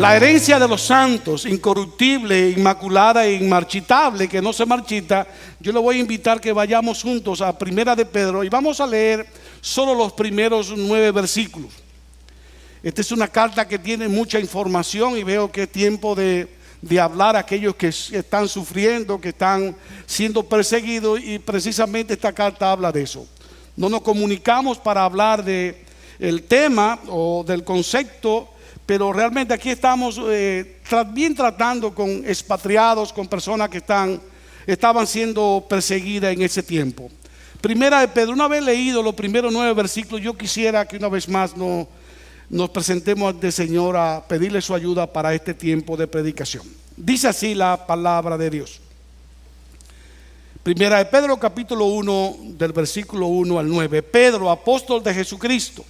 La herencia de los santos, incorruptible, inmaculada e inmarchitable, que no se marchita. Yo le voy a invitar que vayamos juntos a Primera de Pedro y vamos a leer solo los primeros 9 versículos. Esta es una carta que tiene mucha información y veo que es tiempo de hablar a aquellos que están sufriendo, que están siendo perseguidos, y precisamente esta carta habla de eso. No nos comunicamos para hablar del tema o del concepto, pero realmente aquí estamos bien tratando con expatriados, con personas que estaban siendo perseguidas en ese tiempo. Primera de Pedro, una vez leído los primeros 9 versículos, yo quisiera que una vez más nos presentemos ante el Señor a pedirle su ayuda para este tiempo de predicación. Dice así la palabra de Dios. Primera de Pedro, capítulo 1, del versículo 1 al 9. Pedro, apóstol de Jesucristo,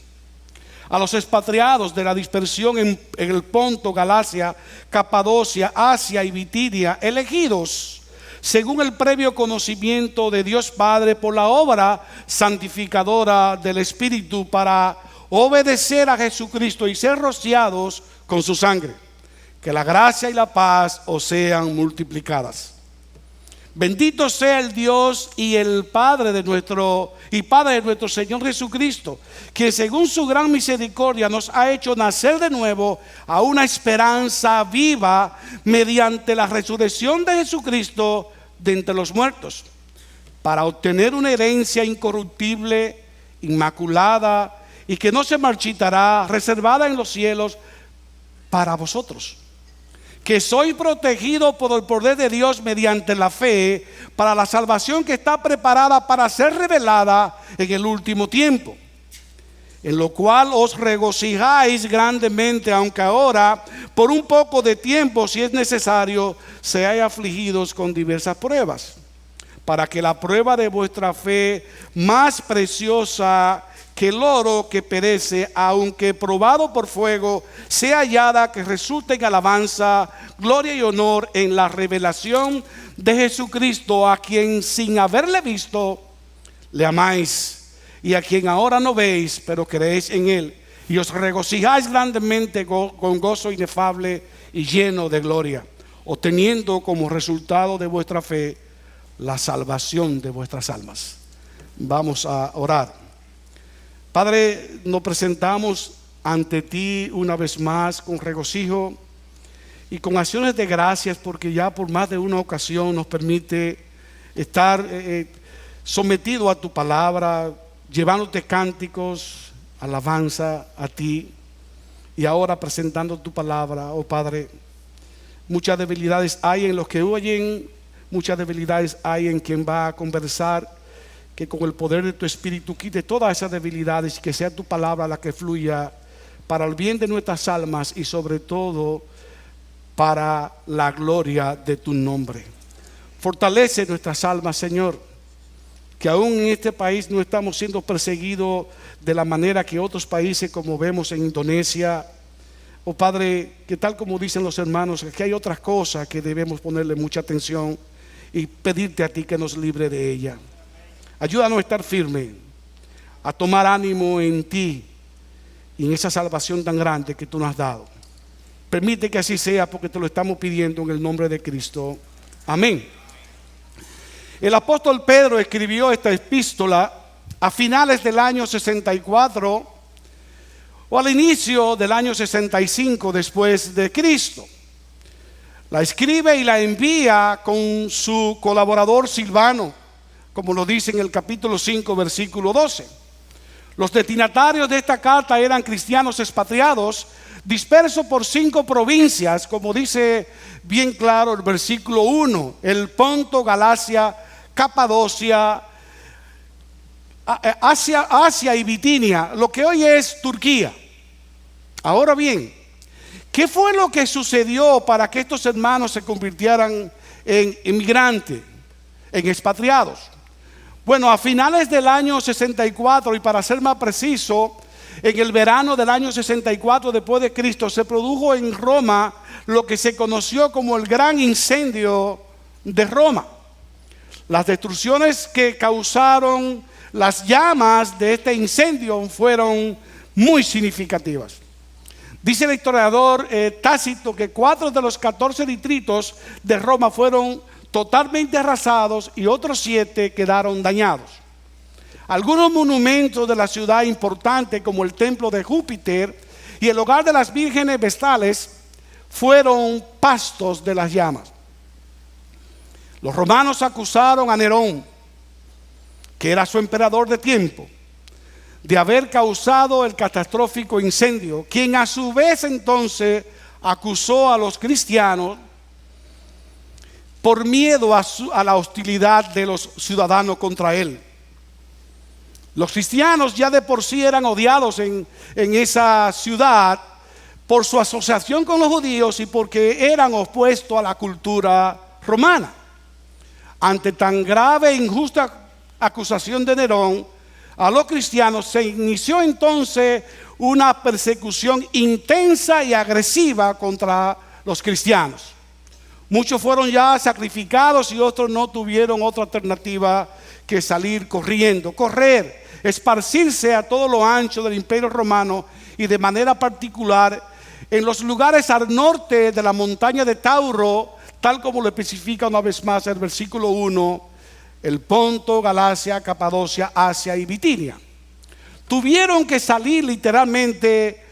a los expatriados de la dispersión en el Ponto, Galacia, Capadocia, Asia y Bitinia, elegidos según el previo conocimiento de Dios Padre por la obra santificadora del Espíritu, para obedecer a Jesucristo y ser rociados con su sangre. Que la gracia y la paz os sean multiplicadas. Bendito sea el Dios y el Padre de nuestro Señor Jesucristo, que según su gran misericordia nos ha hecho nacer de nuevo a una esperanza viva mediante la resurrección de Jesucristo de entre los muertos, para obtener una herencia incorruptible, inmaculada y que no se marchitará, reservada en los cielos para vosotros, que sois protegidos por el poder de Dios mediante la fe, para la salvación que está preparada para ser revelada en el último tiempo, en lo cual os regocijáis grandemente, aunque ahora por un poco de tiempo, si es necesario, seáis afligidos con diversas pruebas, para que la prueba de vuestra fe, más preciosa que el oro que perece, aunque probado por fuego, sea hallada, que resulte en alabanza, gloria y honor en la revelación de Jesucristo, a quien sin haberle visto le amáis, y a quien ahora no veis, pero creéis en él, y os regocijáis grandemente con gozo inefable y lleno de gloria, obteniendo como resultado de vuestra fe la salvación de vuestras almas. Vamos a orar. Padre, nos presentamos ante ti una vez más con regocijo y con acciones de gracias, porque ya por más de una ocasión nos permite estar sometido a tu palabra, llevándote cánticos, alabanza a ti, y ahora presentando tu palabra. Oh Padre, muchas debilidades hay en los que oyen, muchas debilidades hay en quien va a conversar. Que con el poder de tu Espíritu quite todas esas debilidades y que sea tu palabra la que fluya para el bien de nuestras almas y sobre todo para la gloria de tu nombre. Fortalece nuestras almas, Señor, que aún en este país no estamos siendo perseguidos de la manera que otros países, como vemos en Indonesia. Oh Padre, que tal como dicen los hermanos, que hay otras cosas que debemos ponerle mucha atención y pedirte a ti que nos libre de ella. Ayúdanos a estar firmes, a tomar ánimo en ti y en esa salvación tan grande que tú nos has dado. Permite que así sea, porque te lo estamos pidiendo en el nombre de Cristo. Amén. El apóstol Pedro escribió esta epístola a finales del año 64 o al inicio del año 65 después de Cristo. La escribe y la envía con su colaborador Silvano, como lo dice en el capítulo 5, versículo 12. Los destinatarios de esta carta eran cristianos expatriados, dispersos por 5 provincias, como dice bien claro el versículo 1, el Ponto, Galacia, Capadocia, Asia y Bitinia, lo que hoy es Turquía. Ahora bien, ¿qué fue lo que sucedió para que estos hermanos se convirtieran en inmigrantes, en expatriados? Bueno, a finales del año 64, y para ser más preciso, en el verano del año 64 después de Cristo, se produjo en Roma lo que se conoció como el gran incendio de Roma. Las destrucciones que causaron las llamas de este incendio fueron muy significativas. Dice el historiador Tácito que 4 de los 14 distritos de Roma fueron totalmente arrasados y otros 7 quedaron dañados. Algunos monumentos de la ciudad importantes, como el templo de Júpiter y el hogar de las vírgenes vestales, fueron pastos de las llamas. Los romanos acusaron a Nerón, que era su emperador de tiempo, de haber causado el catastrófico incendio, quien a su vez entonces acusó a los cristianos por miedo a la hostilidad de los ciudadanos contra él. Los cristianos ya de por sí eran odiados en esa ciudad por su asociación con los judíos y porque eran opuestos a la cultura romana. Ante tan grave e injusta acusación de Nerón a los cristianos, se inició entonces una persecución intensa y agresiva contra los cristianos. Muchos fueron ya sacrificados y otros no tuvieron otra alternativa que salir corriendo, correr, esparcirse a todo lo ancho del Imperio Romano y de manera particular en los lugares al norte de la montaña de Tauro, tal como lo especifica una vez más el versículo 1, el Ponto, Galacia, Capadocia, Asia y Bitinia. Tuvieron que salir literalmente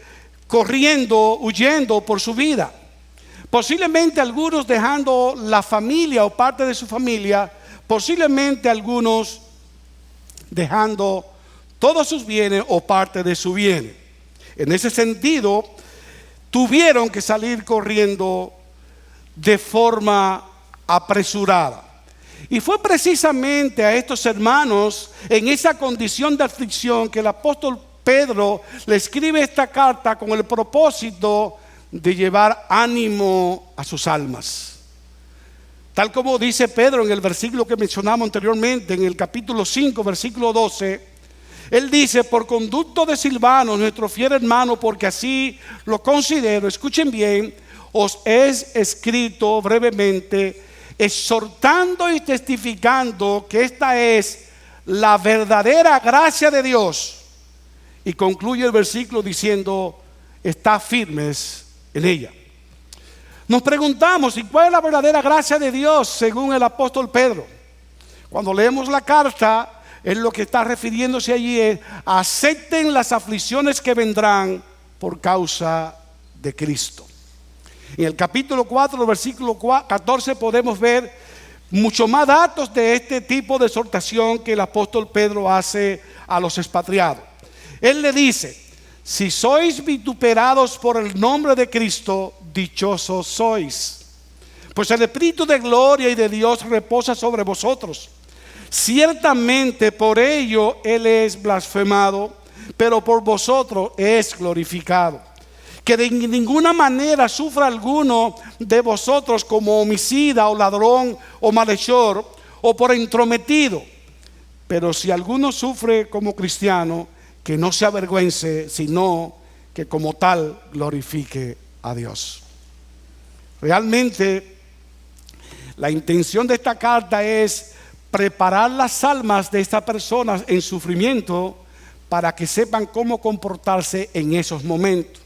corriendo, huyendo por su vida. Posiblemente algunos dejando la familia o parte de su familia, posiblemente algunos dejando todos sus bienes o parte de su bien. En ese sentido, tuvieron que salir corriendo de forma apresurada. Y fue precisamente a estos hermanos en esa condición de aflicción que el apóstol Pedro le escribe esta carta con el propósito de llevar ánimo a sus almas. Tal como dice Pedro en el versículo que mencionamos anteriormente, en el capítulo 5, versículo 12, él dice: por conducto de Silvano, nuestro fiel hermano, porque así lo considero, escuchen bien, os he escrito brevemente, exhortando y testificando que esta es la verdadera gracia de Dios. Y concluye el versículo diciendo: está firmes en ella. Nos preguntamos: ¿y cuál es la verdadera gracia de Dios según el apóstol Pedro? Cuando leemos la carta, él lo que está refiriéndose allí es: acepten las aflicciones que vendrán por causa de Cristo. En el capítulo 4, versículo 14 podemos ver mucho más datos de este tipo de exhortación que el apóstol Pedro hace a los expatriados. Él le dice: si sois vituperados por el nombre de Cristo, dichosos sois, pues el Espíritu de gloria y de Dios reposa sobre vosotros. Ciertamente por ello Él es blasfemado, pero por vosotros es glorificado. Que de ninguna manera sufra alguno de vosotros como homicida o ladrón o malhechor o por entrometido. Pero si alguno sufre como cristiano, que no se avergüence, sino que como tal glorifique a Dios. Realmente la intención de esta carta es preparar las almas de estas personas en sufrimiento para que sepan cómo comportarse en esos momentos.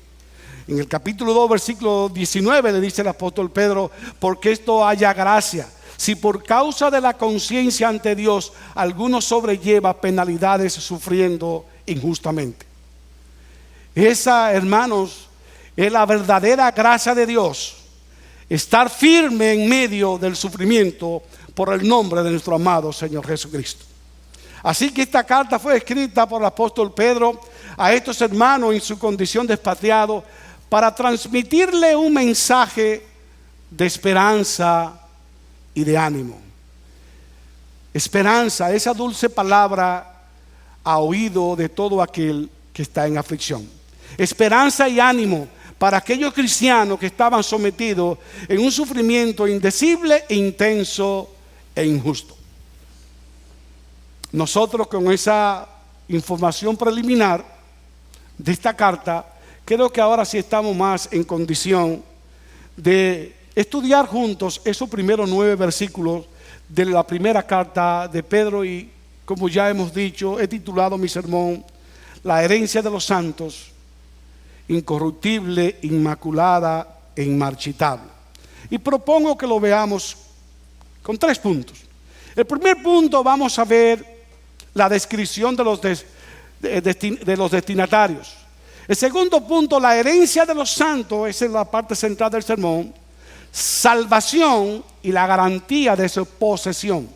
En el capítulo 2, versículo 19 le dice el apóstol Pedro: porque esto haya gracia, si por causa de la conciencia ante Dios alguno sobrelleva penalidades sufriendo injustamente. Esa, hermanos, es la verdadera gracia de Dios: estar firme en medio del sufrimiento por el nombre de nuestro amado Señor Jesucristo. Así que esta carta fue escrita por el apóstol Pedro a estos hermanos en su condición de expatriado, para transmitirle un mensaje de esperanza y de ánimo. Esperanza, esa dulce palabra a oído de todo aquel que está en aflicción. Esperanza y ánimo para aquellos cristianos que estaban sometidos en un sufrimiento indecible, intenso e injusto. Nosotros, con esa información preliminar de esta carta, creo que ahora sí estamos más en condición de estudiar juntos esos primeros 9 versículos de la primera carta de Pedro. Y como ya hemos dicho, he titulado mi sermón: la herencia de los santos. incorruptible, inmaculada e inmarchitable. Y propongo que lo veamos con 3 puntos. El primer punto, vamos a ver la descripción de los destinatarios. El segundo punto, la herencia de los santos, esa es la parte central del sermón. Salvación y la garantía de su posesión.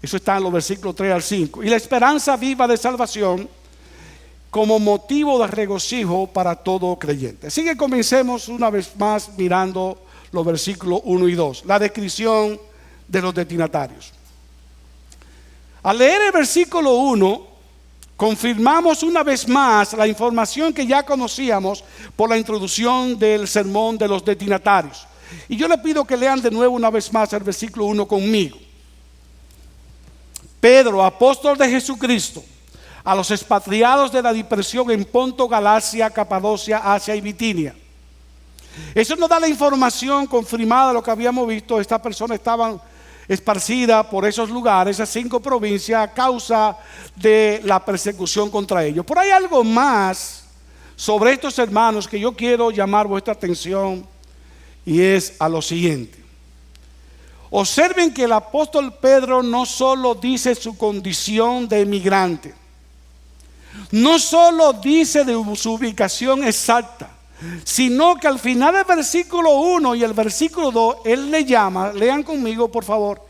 Eso está en los versículos 3 al 5. Y la esperanza viva de salvación como motivo de regocijo para todo creyente. Así que comencemos una vez más mirando los versículos 1 y 2. La descripción de los destinatarios. Al leer el versículo 1, confirmamos una vez más la información que ya conocíamos por la introducción del sermón de los destinatarios. Y yo le pido que lean de nuevo una vez más el versículo 1 conmigo. Pedro, apóstol de Jesucristo, a los expatriados de la dispersión en Ponto, Galacia, Capadocia, Asia y Bitinia. Eso nos da la información confirmada de lo que habíamos visto. Estas personas estaban esparcidas por esos lugares, esas 5 provincias, a causa de la persecución contra ellos. Pero hay algo más sobre estos hermanos que yo quiero llamar vuestra atención, y es a lo siguiente. Observen que el apóstol Pedro no solo dice su condición de emigrante, no solo dice de su ubicación exacta, sino que al final del versículo 1 y el versículo 2, él le llama, lean conmigo por favor,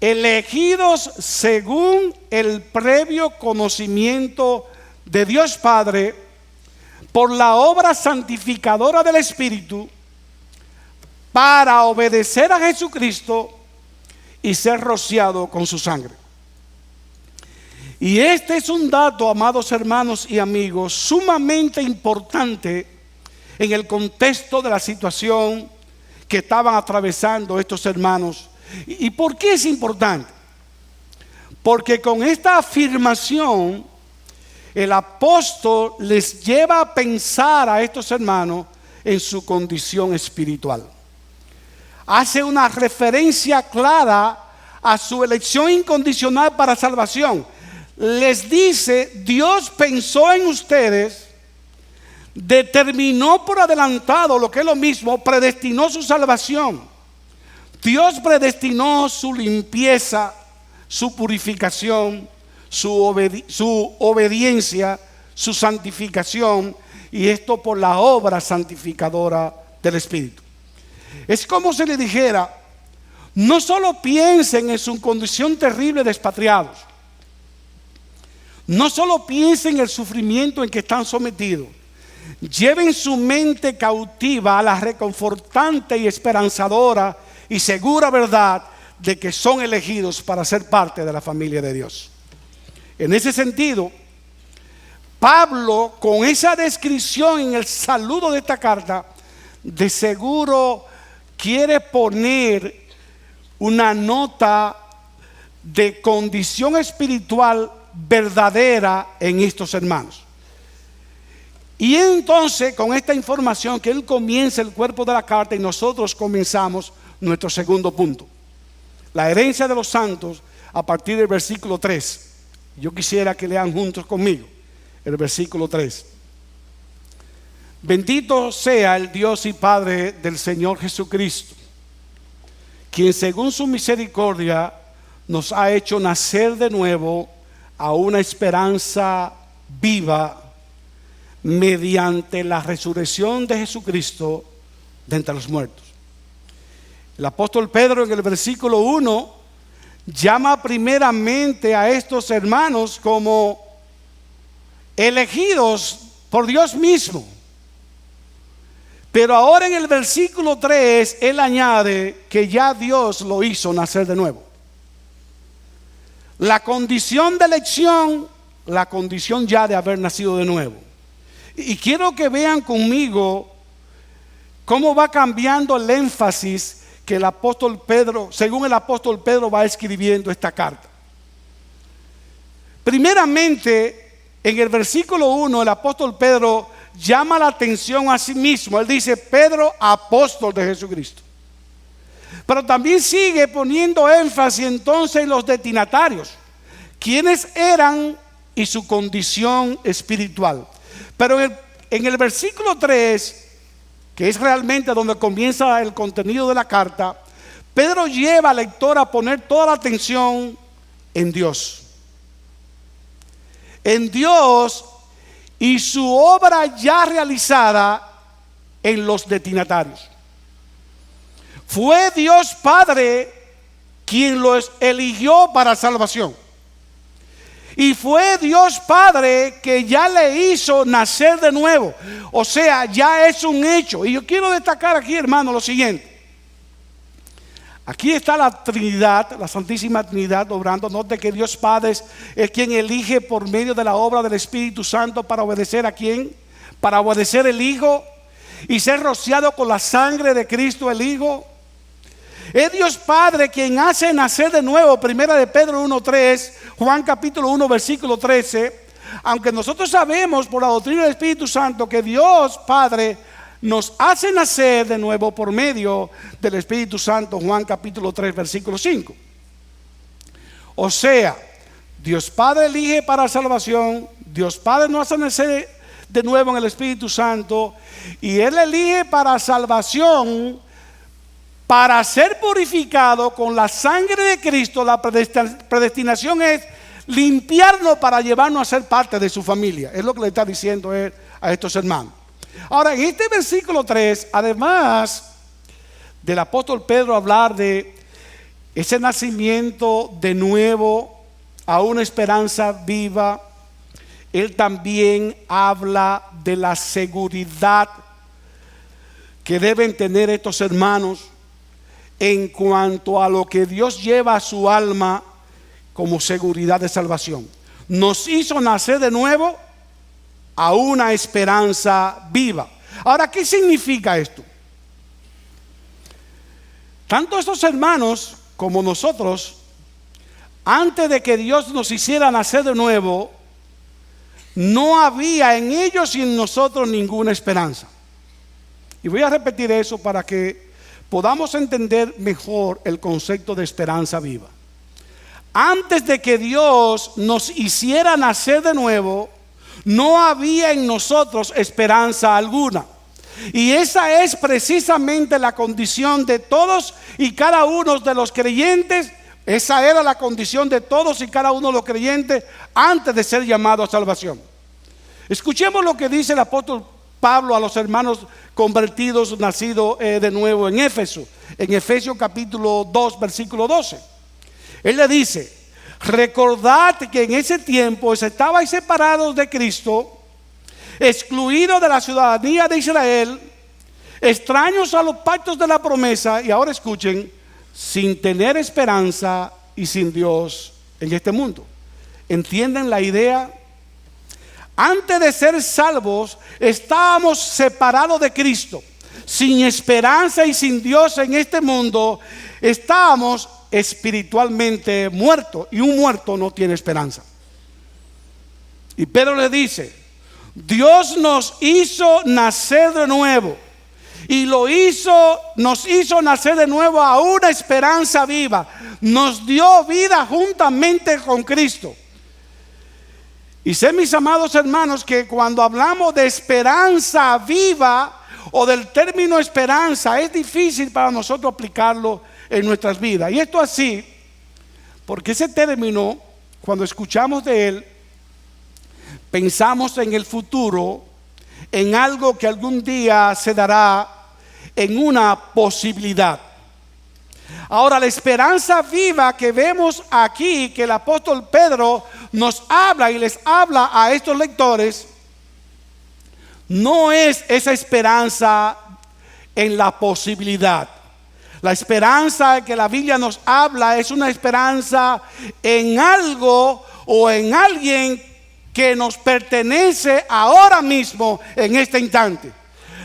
elegidos según el previo conocimiento de Dios Padre, por la obra santificadora del Espíritu, para obedecer a Jesucristo y ser rociado con su sangre. Y este es un dato, amados hermanos y amigos, sumamente importante en el contexto de la situación que estaban atravesando estos hermanos. ¿Y por qué es importante? Porque con esta afirmación el apóstol les lleva a pensar a estos hermanos en su condición espiritual. Hace una referencia clara a su elección incondicional para salvación. Les dice: Dios pensó en ustedes, determinó por adelantado, lo que es lo mismo, predestinó su salvación. Dios predestinó su limpieza, su purificación, su obediencia, su santificación, y esto por la obra santificadora del Espíritu. Es como si le dijera: no solo piensen en su condición terrible de expatriados, no solo piensen en el sufrimiento en que están sometidos, lleven su mente cautiva a la reconfortante y esperanzadora y segura verdad de que son elegidos para ser parte de la familia de Dios. En ese sentido, Pablo, con esa descripción en el saludo de esta carta, de seguro quiere poner una nota de condición espiritual verdadera en estos hermanos. Y entonces, con esta información, que él comienza el cuerpo de la carta y nosotros comenzamos nuestro segundo punto, la herencia de los santos, a partir del versículo 3. Yo quisiera que lean juntos conmigo el versículo 3. Bendito sea el Dios y Padre del Señor Jesucristo, quien según su misericordia nos ha hecho nacer de nuevo a una esperanza viva mediante la resurrección de Jesucristo de entre los muertos. El apóstol Pedro en el versículo 1 llama primeramente a estos hermanos como elegidos por Dios mismo. Pero ahora en el versículo 3 él añade que ya Dios lo hizo nacer de nuevo. La condición de elección, la condición ya de haber nacido de nuevo. Y quiero que vean conmigo cómo va cambiando el énfasis que el apóstol Pedro, según el apóstol Pedro va escribiendo esta carta. Primeramente, en el versículo 1, el apóstol Pedro llama la atención a sí mismo. Él dice: Pedro, apóstol de Jesucristo. Pero también sigue poniendo énfasis entonces en los destinatarios, quienes eran y su condición espiritual. Pero en el versículo 3, que es realmente donde comienza el contenido de la carta, Pedro lleva al lector a poner toda la atención en Dios. En Dios y su obra ya realizada en los destinatarios. Fue Dios Padre quien los eligió para salvación. Y fue Dios Padre que ya le hizo nacer de nuevo. O sea, ya es un hecho. Y yo quiero destacar aquí, hermano, lo siguiente. Aquí está la Trinidad, la Santísima Trinidad obrando. Note que Dios Padre es quien elige por medio de la obra del Espíritu Santo para obedecer a quién, para obedecer el Hijo y ser rociado con la sangre de Cristo el Hijo. Es Dios Padre quien hace nacer de nuevo. Primera de Pedro 1:3, Juan capítulo 1 versículo 13. Aunque nosotros sabemos por la doctrina del Espíritu Santo que Dios Padre nos hace nacer de nuevo por medio del Espíritu Santo. Juan capítulo 3 versículo 5. O sea, Dios Padre elige para salvación. Dios Padre nos hace nacer de nuevo en el Espíritu Santo. Y Él elige para salvación, para ser purificado con la sangre de Cristo. La predestinación es limpiarnos para llevarnos a ser parte de su familia. Es lo que le está diciendo él a estos hermanos. Ahora, en este versículo 3, además del apóstol Pedro hablar de ese nacimiento de nuevo a una esperanza viva, él también habla de la seguridad que deben tener estos hermanos en cuanto a lo que Dios lleva a su alma como seguridad de salvación. Nos hizo nacer de nuevo a una esperanza viva. Ahora, ¿qué significa esto? Tanto estos hermanos como nosotros, antes de que Dios nos hiciera nacer de nuevo, no había en ellos y en nosotros ninguna esperanza. Y voy a repetir eso para que podamos entender mejor el concepto de esperanza viva. Antes de que Dios nos hiciera nacer de nuevo, no había en nosotros esperanza alguna. Y esa es precisamente la condición de todos y cada uno de los creyentes. Esa era la condición de todos y cada uno de los creyentes antes de ser llamados a salvación. Escuchemos lo que dice el apóstol Pablo a los hermanos convertidos, nacidos de nuevo en Éfeso, en Efesios capítulo 2 versículo 12. Él le dice: recordad que en ese tiempo estabais separados de Cristo, excluidos de la ciudadanía de Israel, extraños a los pactos de la promesa, y ahora escuchen, sin tener esperanza y sin Dios en este mundo. ¿Entienden la idea? Antes de ser salvos, estábamos separados de Cristo, sin esperanza y sin Dios en este mundo. Estábamos espiritualmente muertos, y un muerto no tiene esperanza. Y Pedro le dice: Dios nos hizo nacer de nuevo, y nos hizo nacer de nuevo a una esperanza viva. Nos dio vida juntamente con Cristo. Y sé, mis amados hermanos, que cuando hablamos de esperanza viva o del término esperanza, es difícil para nosotros aplicarlo en nuestras vidas. Y esto así, porque ese término, cuando escuchamos de él, pensamos en el futuro, en algo que algún día se dará, en una posibilidad. Ahora, la esperanza viva que vemos aquí, que el apóstol Pedro nos habla y les habla a estos lectores, no es esa esperanza en la posibilidad. La esperanza que la Biblia nos habla es una esperanza en algo o en alguien que nos pertenece ahora mismo, en este instante.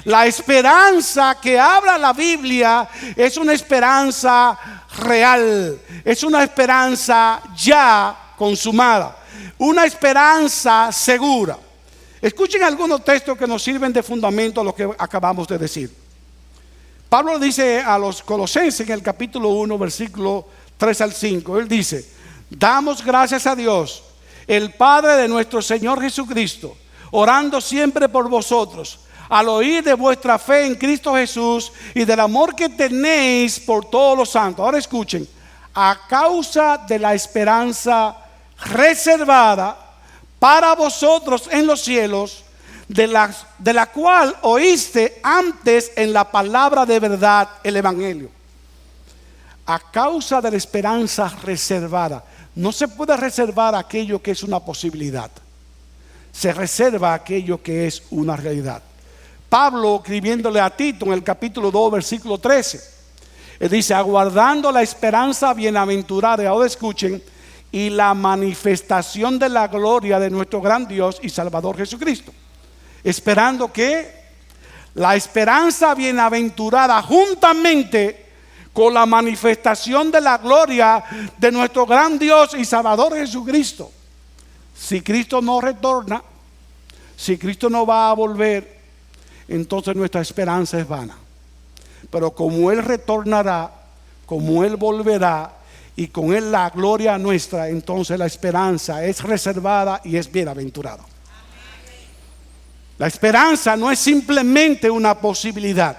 La esperanza que habla la Biblia es una esperanza real, es una esperanza ya consumada, una esperanza segura. Escuchen algunos textos que nos sirven de fundamento a lo que acabamos de decir. Pablo dice a los Colosenses en el capítulo 1, versículo 3 al 5, él dice: damos gracias a Dios, el Padre de nuestro Señor Jesucristo, orando siempre por vosotros, al oír de vuestra fe en Cristo Jesús y del amor que tenéis por todos los santos. Ahora escuchen, a causa de la esperanza reservada para vosotros en los cielos, de la cual oíste antes en la palabra de verdad, el evangelio. A causa de la esperanza reservada. No se puede reservar aquello que es una posibilidad. Se reserva aquello que es una realidad. Pablo, escribiéndole a Tito en el capítulo 2, versículo 13, él dice: aguardando la esperanza bienaventurada, y ahora escuchen, y la manifestación de la gloria de nuestro gran Dios y Salvador Jesucristo. Esperando que la esperanza bienaventurada juntamente con la manifestación de la gloria de nuestro gran Dios y Salvador Jesucristo. Si Cristo no retorna, si Cristo no va a volver, entonces nuestra esperanza es vana. Pero como Él retornará, como Él volverá, y con Él la gloria nuestra, entonces la esperanza es reservada y es bienaventurada. La esperanza no es simplemente una posibilidad.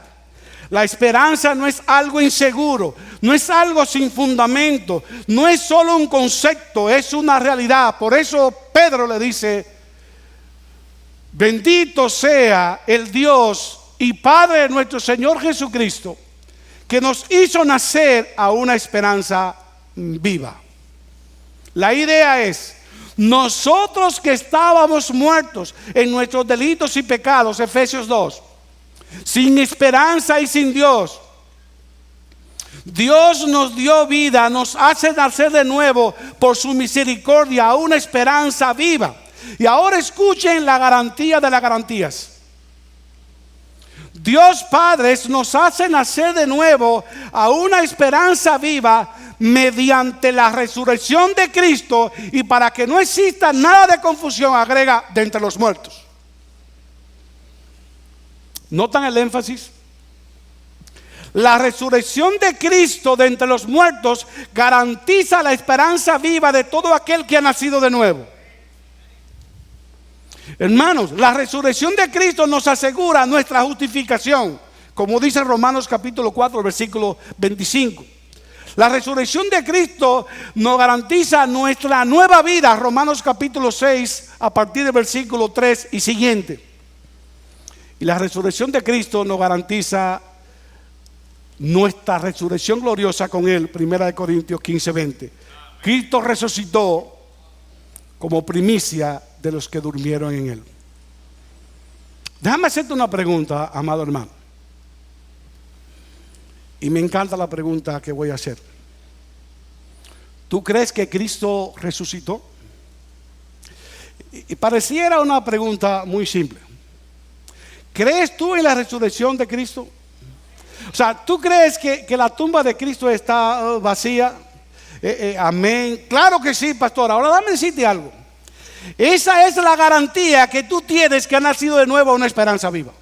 La esperanza no es algo inseguro, no es algo sin fundamento, no es solo un concepto, es una realidad. Por eso Pedro le dice: bendito sea el Dios y Padre de nuestro Señor Jesucristo, que nos hizo nacer a una esperanza viva. La idea es: nosotros que estábamos muertos en nuestros delitos y pecados, Efesios 2, sin esperanza y sin Dios, Dios nos dio vida, nos hace nacer de nuevo por su misericordia a una esperanza viva. Y ahora escuchen la garantía de las garantías. Dios Padre nos hace nacer de nuevo a una esperanza viva mediante la resurrección de Cristo, y para que no exista nada de confusión, agrega: de entre los muertos. ¿Notan el énfasis? La resurrección de Cristo de entre los muertos garantiza la esperanza viva de todo aquel que ha nacido de nuevo. Hermanos, la resurrección de Cristo nos asegura nuestra justificación, como dice Romanos capítulo 4, versículo 25. La resurrección de Cristo nos garantiza nuestra nueva vida, Romanos capítulo 6, a partir del versículo 3 y siguiente. Y la resurrección de Cristo nos garantiza nuestra resurrección gloriosa con Él, 1 Corintios 15, 20. Cristo resucitó como primicia de los que durmieron en Él. Déjame hacerte una pregunta, amado hermano. Y me encanta la pregunta que voy a hacer. ¿Tú crees que Cristo resucitó? Y pareciera una pregunta muy simple. ¿Crees tú en la resurrección de Cristo? O sea, ¿tú crees que la tumba de Cristo está vacía? Amén. Claro que sí, pastor. Ahora dame decirte algo. Esa es la garantía que tú tienes, que ha nacido de nuevo a una esperanza viva.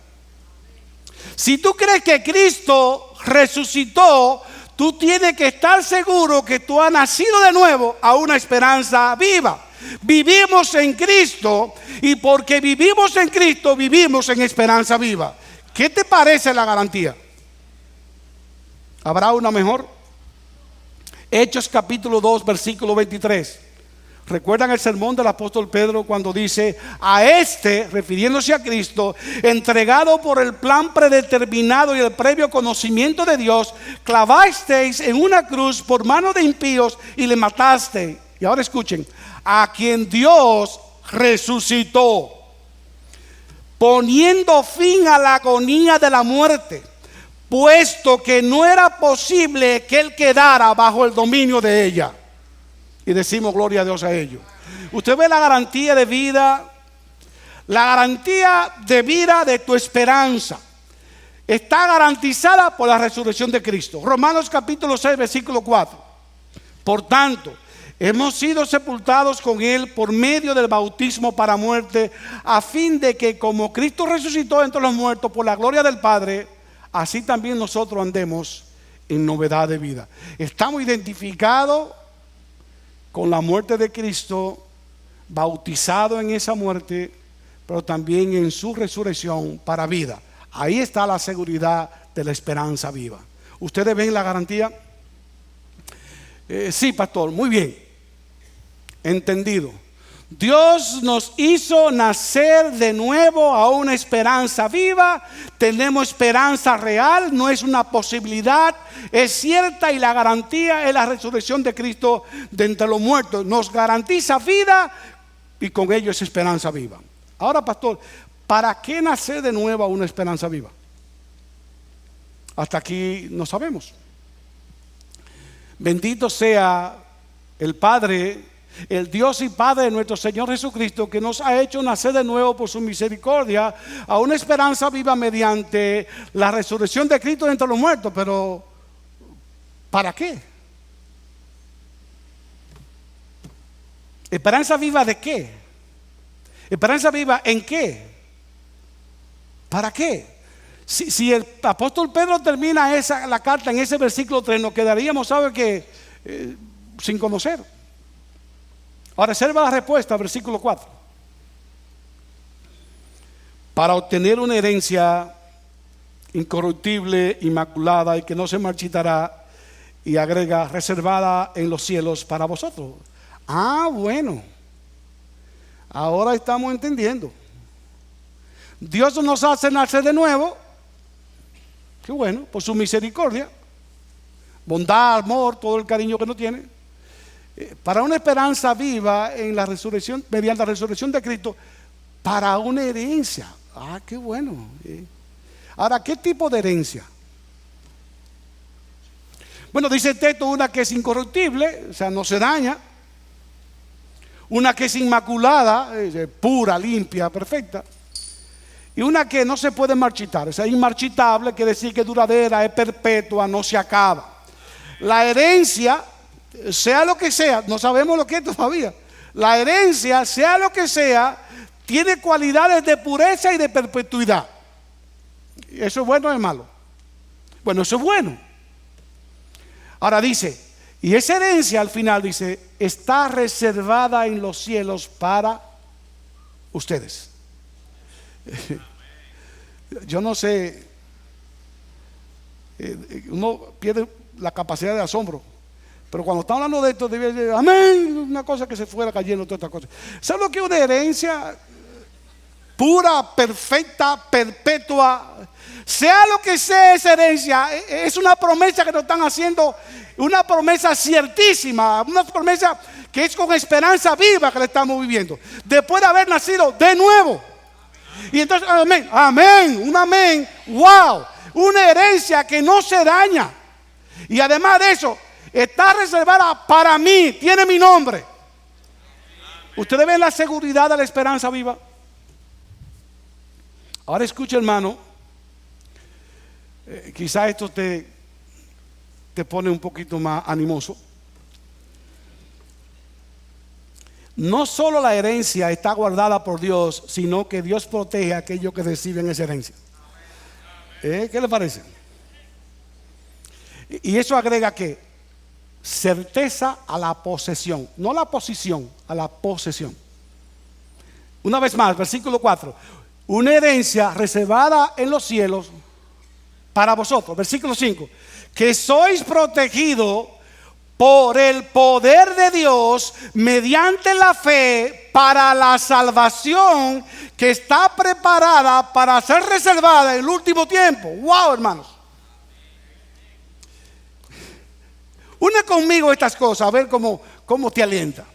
Si tú crees que Cristo resucitó, tú tienes que estar seguro que tú has nacido de nuevo a una esperanza viva. Vivimos en Cristo, y porque vivimos en Cristo, vivimos en esperanza viva. ¿Qué te parece la garantía? ¿Habrá una mejor? Hechos capítulo 2, versículo 23. ¿Recuerdan el sermón del apóstol Pedro cuando dice: a este, refiriéndose a Cristo, entregado por el plan predeterminado y el previo conocimiento de Dios, clavasteis en una cruz por mano de impíos y le matasteis? Y ahora escuchen: a quien Dios resucitó, poniendo fin a la agonía de la muerte, puesto que no era posible que él quedara bajo el dominio de ella. Y decimos gloria a Dios a ello. Usted ve la garantía de vida. La garantía de vida de tu esperanza está garantizada por la resurrección de Cristo. Romanos capítulo 6, versículo 4. Por tanto, hemos sido sepultados con Él por medio del bautismo para muerte, a fin de que como Cristo resucitó entre los muertos por la gloria del Padre, así también nosotros andemos en novedad de vida. Estamos identificados con la muerte de Cristo, bautizados en esa muerte, pero también en su resurrección para vida. Ahí está la seguridad de la esperanza viva. ¿Ustedes ven la garantía? Sí, pastor, muy bien. Entendido. Dios nos hizo nacer de nuevo a una esperanza viva. Tenemos esperanza real, no es una posibilidad, es cierta, y la garantía es la resurrección de Cristo de entre los muertos. Nos garantiza vida y con ello es esperanza viva. Ahora, pastor, ¿para qué nacer de nuevo a una esperanza viva? Hasta aquí no sabemos. Bendito sea el Padre, el Dios y Padre de nuestro Señor Jesucristo, que nos ha hecho nacer de nuevo por su misericordia a una esperanza viva mediante la resurrección de Cristo de entre los muertos. Pero ¿para qué? ¿Esperanza viva de qué? ¿Esperanza viva en qué? ¿Para qué? Si el apóstol Pedro termina la carta en ese versículo 3, nos quedaríamos, ¿sabe qué? Sin conocer. Ahora observa la respuesta, versículo 4. Para obtener una herencia incorruptible, inmaculada y que no se marchitará, y agrega, reservada en los cielos para vosotros. Ah, bueno. Ahora estamos entendiendo. Dios nos hace nacer de nuevo. Qué bueno, por su misericordia, bondad, amor, todo el cariño que nos tiene, para una esperanza viva en la resurrección, mediante la resurrección de Cristo, para una herencia. Ah, qué bueno. Ahora, ¿qué tipo de herencia? Bueno, dice el texto, una que es incorruptible, o sea, no se daña. Una que es inmaculada, pura, limpia, perfecta. Y una que no se puede marchitar, o sea, inmarchitable, quiere decir que es duradera, es perpetua, no se acaba. La herencia, sea lo que sea, no sabemos lo que es todavía. La herencia, sea lo que sea, tiene cualidades de pureza y de perpetuidad. ¿Eso es bueno o es malo? Bueno, eso es bueno. Ahora dice, y esa herencia al final dice, está reservada en los cielos para ustedes. Yo no sé, uno pierde la capacidad de asombro, pero cuando está hablando de esto debe decir amén, una cosa que se fuera cayendo, todas estas cosas. ¿Sabe lo que es una herencia pura, perfecta, perpetua? Sea lo que sea esa herencia, es una promesa que nos están haciendo, una promesa ciertísima, una promesa que es con esperanza viva que la estamos viviendo, después de haber nacido de nuevo. Y entonces, amén, amén, un amén, wow, una herencia que no se daña. Y además de eso, está reservada para mí, tiene mi nombre. ¿Ustedes ven la seguridad de la esperanza viva? Ahora escucha, hermano, quizá esto te pone un poquito más animoso. No solo la herencia está guardada por Dios, sino que Dios protege a aquellos que reciben esa herencia. ¿Qué le parece? Y eso agrega que certeza a la posesión, no la posición, a la posesión. Una vez más, versículo 4. Una herencia reservada en los cielos para vosotros. Versículo 5. Que sois protegidos por el poder de Dios mediante la fe para la salvación que está preparada para ser reservada en el último tiempo. Wow, hermanos. Une conmigo estas cosas a ver cómo te alienta.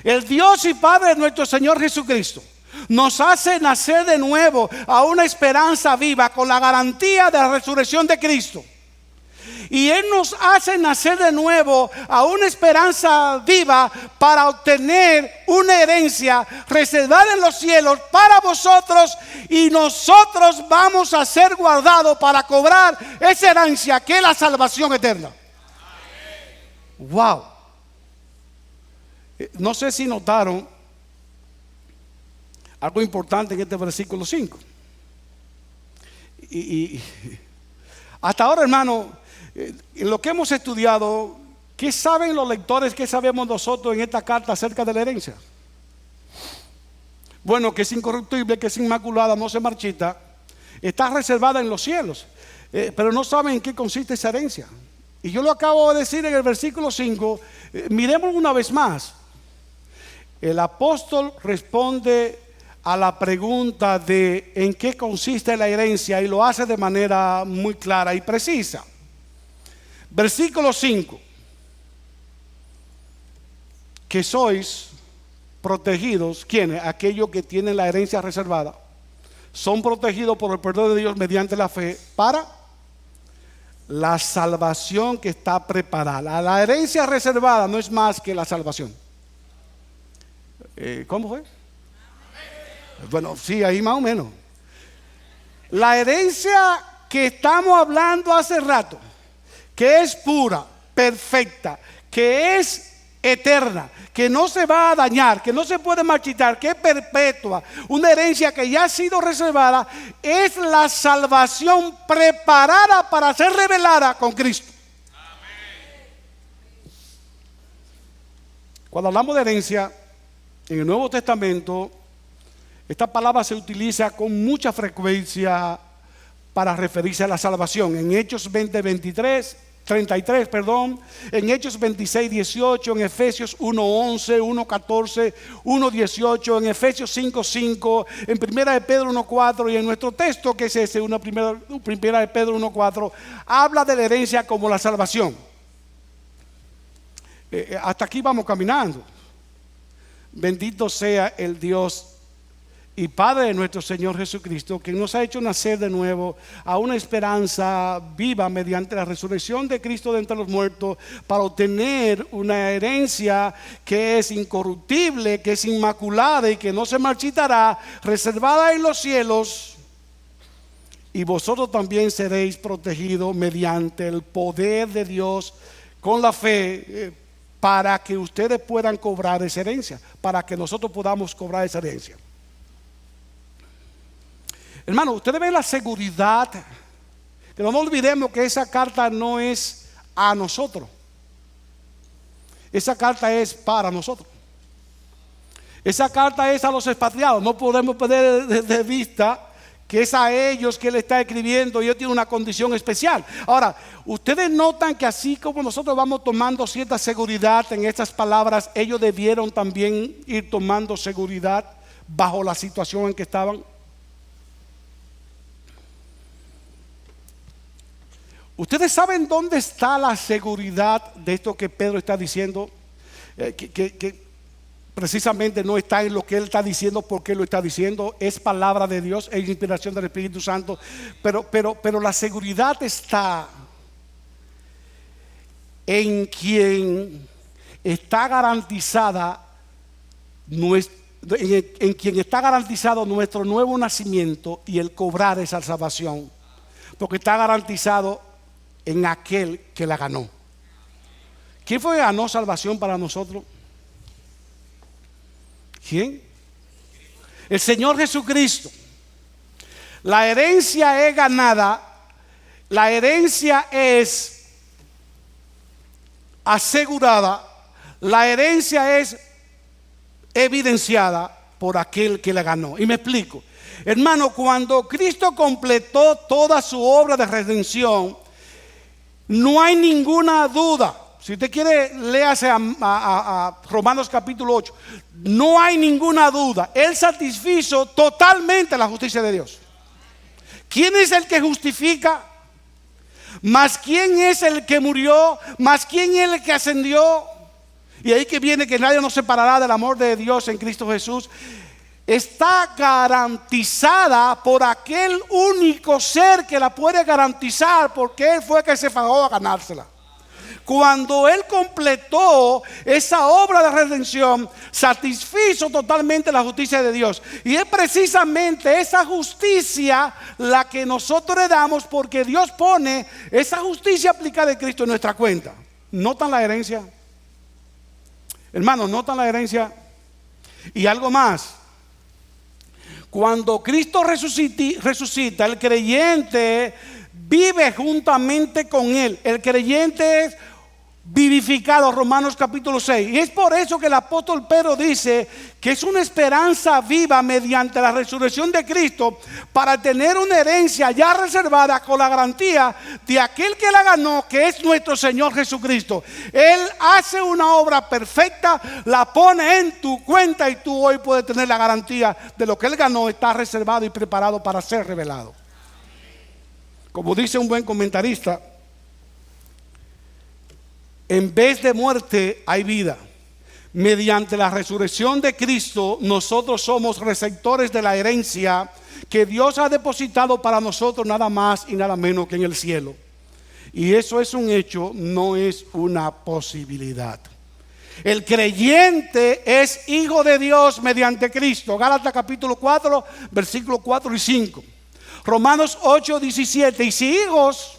El Dios y Padre de nuestro Señor Jesucristo nos hace nacer de nuevo a una esperanza viva con la garantía de la resurrección de Cristo. Y Él nos hace nacer de nuevo a una esperanza viva para obtener una herencia reservada en los cielos para vosotros, y nosotros vamos a ser guardados para cobrar esa herencia que es la salvación eterna. Wow. No sé si notaron algo importante en este versículo 5. Y hasta ahora, hermano, en lo que hemos estudiado, ¿qué saben los lectores, qué sabemos nosotros en esta carta acerca de la herencia? bueno, que es incorruptible, que es inmaculada, no se marchita, está reservada en los cielos. Pero no saben en qué consiste esa herencia. Y yo lo acabo de decir en el versículo 5. Miremos una vez más. El apóstol responde a la pregunta de en qué consiste la herencia, y lo hace de manera muy clara y precisa. Versículo 5. Que sois protegidos. ¿Quiénes? Aquellos que tienen la herencia reservada. Son protegidos por el perdón de Dios mediante la fe para la salvación que está preparada. La herencia reservada no es más que la salvación. ¿Cómo fue? Bueno, sí, ahí más o menos. La herencia que estamos hablando hace rato, que es pura, perfecta, que es eterna, que no se va a dañar, que no se puede marchitar, que es perpetua, una herencia que ya ha sido reservada, es la salvación preparada para ser revelada con Cristo. Cuando hablamos de herencia en el Nuevo Testamento, esta palabra se utiliza con mucha frecuencia para referirse a la salvación. En Hechos 33, en Hechos 26, 18, en Efesios 1, 11, 1, 14, 1, 18, en Efesios 5, 5, en Primera de Pedro 1, 4, y en nuestro texto, que es ese, Primera de Pedro 1, 4, habla de la herencia como la salvación. Hasta aquí vamos caminando. Bendito sea el Dios y Padre de nuestro Señor Jesucristo, que nos ha hecho nacer de nuevo a una esperanza viva mediante la resurrección de Cristo de entre los muertos, para obtener una herencia que es incorruptible, que es inmaculada y que no se marchitará, reservada en los cielos. Y vosotros también seréis protegidos mediante el poder de Dios con la fe, para que ustedes puedan cobrar esa herencia, para que nosotros podamos cobrar esa herencia. Hermano, ustedes ven la seguridad, que no nos olvidemos que esa carta no es a nosotros, esa carta es para nosotros. Esa carta es a los expatriados. No podemos perder de vista que es a ellos que él está escribiendo, y ellos tienen una condición especial. Ahora, ustedes notan que así como nosotros vamos tomando cierta seguridad en estas palabras, ellos debieron también ir tomando seguridad bajo la situación en que estaban. ¿Ustedes saben dónde está la seguridad de esto que Pedro está diciendo? Que precisamente no está en lo que él está diciendo porque él lo está diciendo. Es palabra de Dios, es inspiración del Espíritu Santo. Pero la seguridad está en quien está garantizada, en quien está garantizado nuestro nuevo nacimiento y el cobrar esa salvación. Porque está garantizado en aquel que la ganó. ¿Quién fue que ganó salvación para nosotros? ¿Quién? El Señor Jesucristo. La herencia es ganada, la herencia es asegurada, la herencia es evidenciada por aquel que la ganó. Y me explico. Hermano, cuando Cristo completó toda su obra de redención, no hay ninguna duda. Si usted quiere, léase a Romanos capítulo 8. No hay ninguna duda. Él satisfizo totalmente la justicia de Dios. ¿Quién es el que justifica? ¿Más quién es el que murió? ¿Más quién es el que ascendió? Y ahí que viene que nadie nos separará del amor de Dios en Cristo Jesús. Está garantizada por aquel único ser que la puede garantizar, porque él fue que se fajó a ganársela. Cuando él completó esa obra de redención, satisfizo totalmente la justicia de Dios. Y es precisamente esa justicia la que nosotros le damos, porque Dios pone esa justicia aplicada de Cristo en nuestra cuenta. ¿Notan la herencia? Hermanos, ¿notan la herencia? Y algo más. Cuando Cristo resucita, el creyente vive juntamente con Él. El creyente vivificado, Romanos capítulo 6. Y es por eso que el apóstol Pedro dice que es una esperanza viva mediante la resurrección de Cristo para tener una herencia ya reservada con la garantía de aquel que la ganó, que es nuestro Señor Jesucristo. Él hace una obra perfecta, la pone en tu cuenta y tú hoy puedes tener la garantía de lo que Él ganó está reservado y preparado para ser revelado. Como dice un buen comentarista, en vez de muerte hay vida. Mediante la resurrección de Cristo, nosotros somos receptores de la herencia que Dios ha depositado para nosotros nada más y nada menos que en el cielo. Y eso es un hecho, no es una posibilidad. El creyente es hijo de Dios mediante Cristo. Gálatas capítulo 4, versículos 4 y 5. Romanos 8, 17. Y si hijos,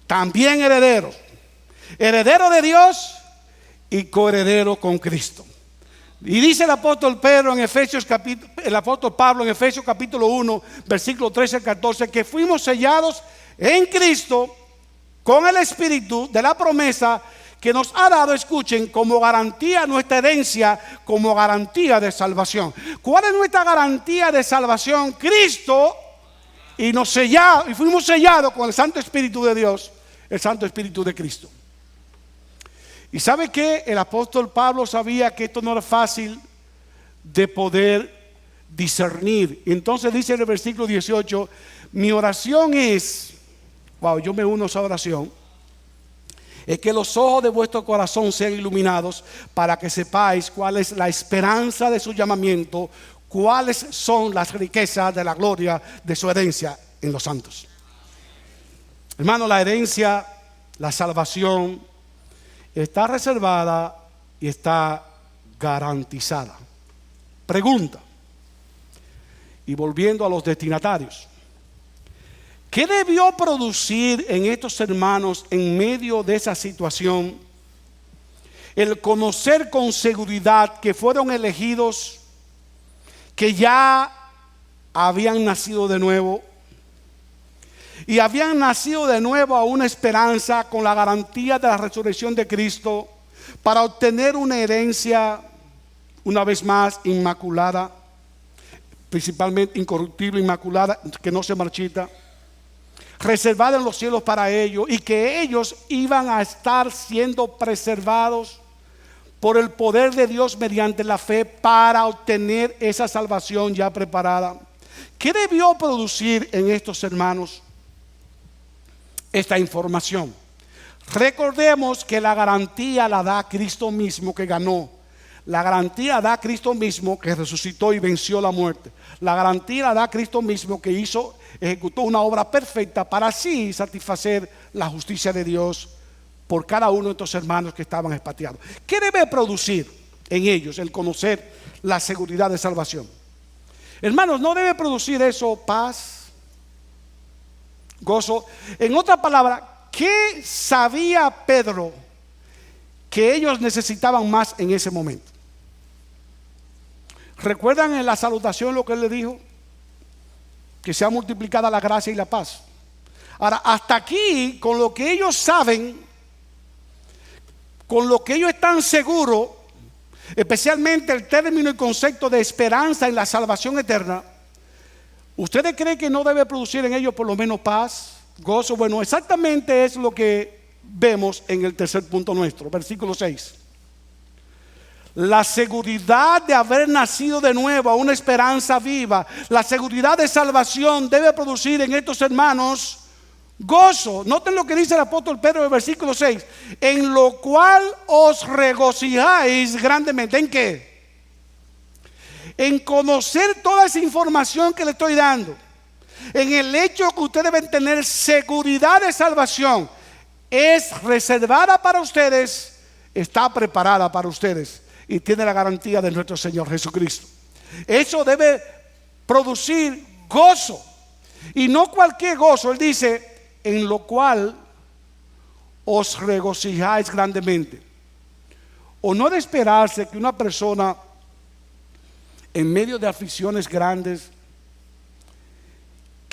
también herederos. Heredero de Dios y coheredero con Cristo. Y dice el apóstol Pedro en Efesios el apóstol Pablo en Efesios capítulo 1, versículo 13 al 14, que fuimos sellados en Cristo con el Espíritu de la promesa que nos ha dado, escuchen, como garantía nuestra herencia, como garantía de salvación. ¿Cuál es nuestra garantía de salvación? Cristo, y fuimos sellados con el Santo Espíritu de Dios, el Santo Espíritu de Cristo. ¿Y sabe qué? El apóstol Pablo sabía que esto no era fácil de poder discernir. Entonces dice en el versículo 18, mi oración es, yo me uno a esa oración, es que los ojos de vuestro corazón sean iluminados para que sepáis cuál es la esperanza de su llamamiento, cuáles son las riquezas de la gloria de su herencia en los santos. Hermano, la herencia, la salvación, está reservada y está garantizada. Pregunta, y volviendo a los destinatarios, ¿qué debió producir en estos hermanos en medio de esa situación el conocer con seguridad que fueron elegidos, que ya habían nacido de nuevo? Y habían nacido de nuevo a una esperanza con la garantía de la resurrección de Cristo para obtener una herencia, una vez más, inmaculada, principalmente incorruptible, inmaculada, que no se marchita, reservada en los cielos para ellos, y que ellos iban a estar siendo preservados por el poder de Dios mediante la fe para obtener esa salvación ya preparada. ¿Qué debió producir en estos hermanos esta información? Recordemos que la garantía la da Cristo mismo que ganó. La garantía la da Cristo mismo que resucitó y venció la muerte. La garantía la da Cristo mismo que ejecutó una obra perfecta para así satisfacer la justicia de Dios por cada uno de estos hermanos que estaban expatriados. ¿Qué debe producir en ellos el conocer la seguridad de salvación? Hermanos, ¿no debe producir eso paz, gozo? En otra palabra, ¿qué sabía Pedro que ellos necesitaban más en ese momento? ¿Recuerdan en la salutación lo que él le dijo? Que sea multiplicada la gracia y la paz. Ahora, hasta aquí, con lo que ellos saben, con lo que ellos están seguros, especialmente el término y concepto de esperanza en la salvación eterna, ¿ustedes creen que no debe producir en ellos por lo menos paz, gozo? Bueno, exactamente es lo que vemos en el tercer punto nuestro, versículo 6. La seguridad de haber nacido de nuevo a una esperanza viva, la seguridad de salvación debe producir en estos hermanos gozo. Noten lo que dice el apóstol Pedro en el versículo 6. En lo cual os regocijáis grandemente. ¿En qué? En conocer toda esa información que le estoy dando. En el hecho que ustedes deben tener seguridad de salvación. Es reservada para ustedes, está preparada para ustedes y tiene la garantía de nuestro Señor Jesucristo. Eso debe producir gozo, y no cualquier gozo. Él dice, en lo cual os regocijáis grandemente. O no de esperarse que una persona en medio de aflicciones grandes,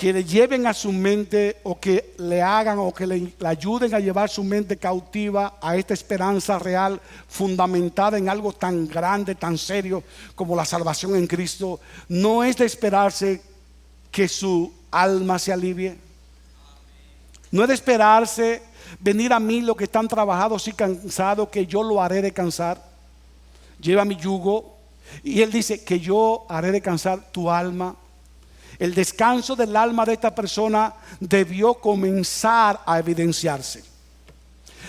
que le lleven a su mente, o que le hagan, o que le ayuden a llevar su mente cautiva a esta esperanza real fundamentada en algo tan grande, tan serio como la salvación en Cristo, no es de esperarse que su alma se alivie. No es de esperarse venir a mí los que están trabajados y cansados, que yo lo haré descansar. Lleva mi yugo. Y él dice que yo haré descansar tu alma. El descanso del alma de esta persona debió comenzar a evidenciarse.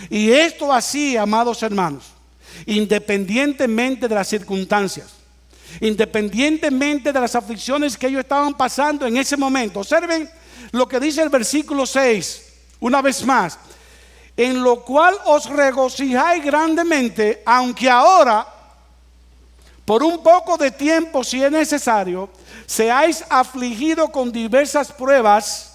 Y esto así, amados hermanos, independientemente de las circunstancias, independientemente de las aflicciones que ellos estaban pasando en ese momento. Observen lo que dice el versículo 6, una vez más: en lo cual os regocijáis grandemente, aunque ahora, por un poco de tiempo, si es necesario, seáis afligidos con diversas pruebas,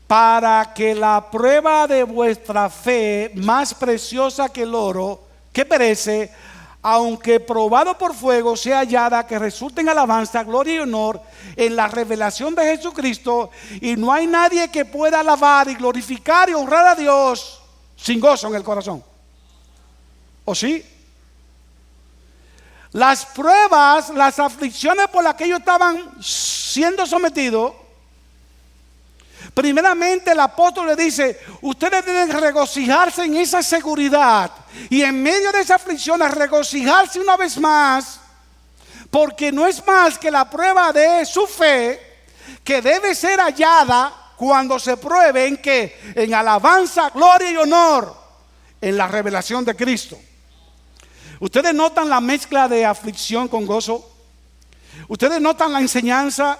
para que la prueba de vuestra fe, más preciosa que el oro, que perece, aunque probado por fuego, sea hallada, que resulte en alabanza, gloria y honor en la revelación de Jesucristo. Y no hay nadie que pueda alabar y glorificar y honrar a Dios sin gozo en el corazón. ¿O sí? Las pruebas, las aflicciones por las que ellos estaban siendo sometidos, primeramente el apóstol le dice: ustedes deben regocijarse en esa seguridad, y en medio de esa aflicción regocijarse una vez más, porque no es más que la prueba de su fe, que debe ser hallada cuando se pruebe en que, en alabanza, gloria y honor en la revelación de Cristo. Ustedes notan la mezcla de aflicción con gozo. Ustedes notan la enseñanza.